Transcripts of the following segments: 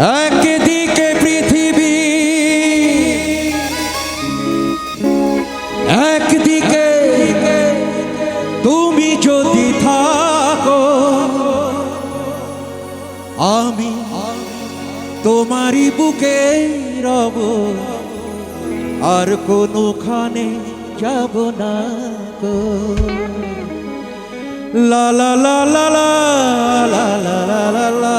একদিকে পৃথিবী, একদিকে তুমি যদি থাকো, আমি তোমারই বুকে রব, আর কোনোখানে যাব না গো। লা লা লা লা লা লা লা লা লা লা।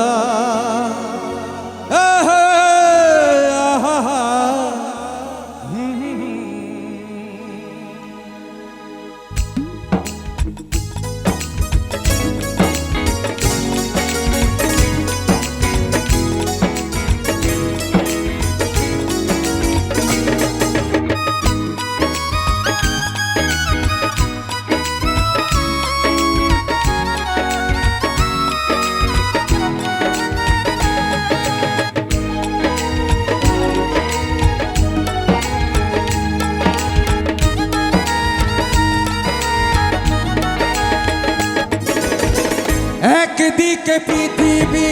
একদিকে পৃথিবী,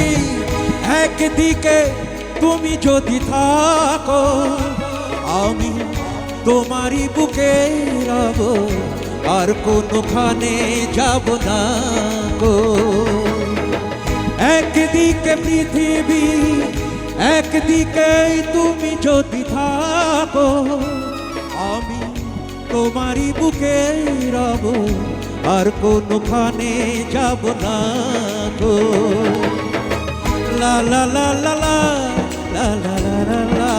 একদিকে তুমি যদি থাকো, আমি তোমারই বুকে রব, আর কোনোখানে যাব না গো। একদিকে পৃথিবী, একদিকে তুমি যদি থাকো, আমি তোমারই বুকে রব, আর কোনোখানে যাব না গো। লা লা লা লা লা লা লা লা লা।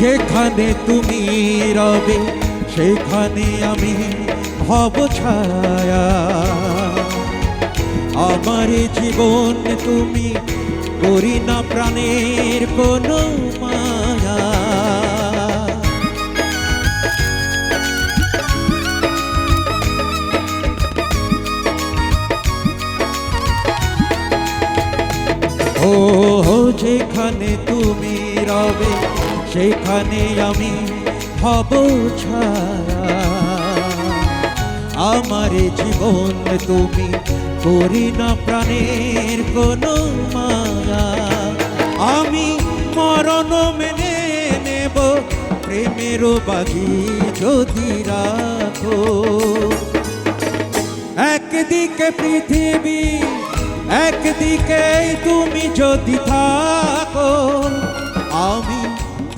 যেখানে তুমি রবে, সেখানে আমি হব ছায়া। আমার জীবন তুমি করি না প্রাণের কোনো মায়া। ও যেখানে তুমি রবে, সেখানে আমি হব ছায়া। আমার জীবন তুমি করি না প্রাণের কোনো মায়া। আমি মরণ মেনে নেব, প্রেমের বাজি যদি রাখো। একদিকে পৃথিবী, একদিকে তুমি যদি থাকো, আমি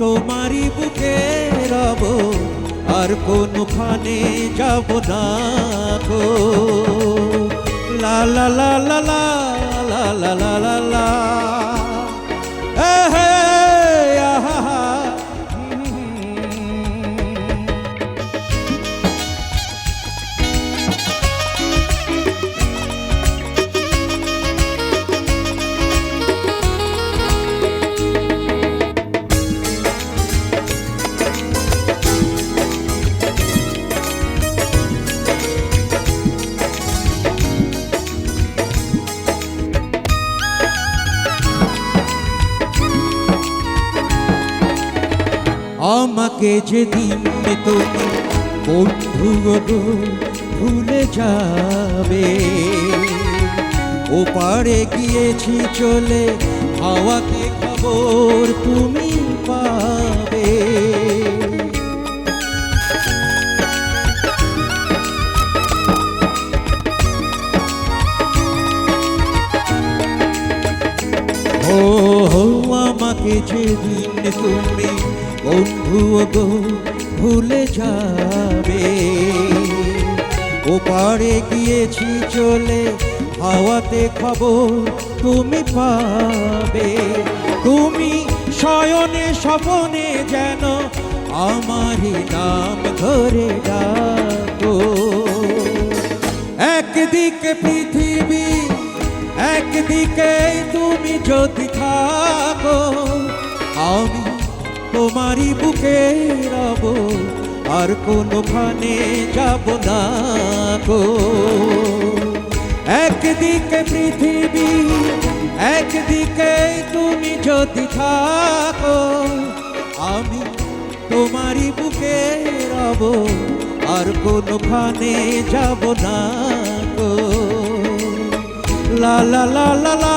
তোমারই বুকে রব, আর কোনোখানে যাব না গো। লা লা লা লা লা লা লা লা লা লা। আমাকে যেদিন তুমি বন্ধু গো ভুলে যাবে, ওপারে গিয়েছি চলে, হাওয়াতে খবর তুমি পাবে। ও আমাকে যেদিন তুমি বন্ধু গো ভুলে যাবে, ওপারে গিয়েছি চলে, হাওয়াতে খবর তুমি পাবে। তুমি শয়নে স্বপনে যেন আমারই নাম ধরে ডাকো। একদিকে পৃথিবী, একদিকে তুমি যদি থাকো, আমি তোমারই বুকে রব, আর কোনোখানে যাব না গো। একদিকে পৃথিবী, একদিকে তুমি যদি থাকো, আমি তোমারই বুকে রব, আর কোনোখানে যাব না গো। লা লা লা লা লা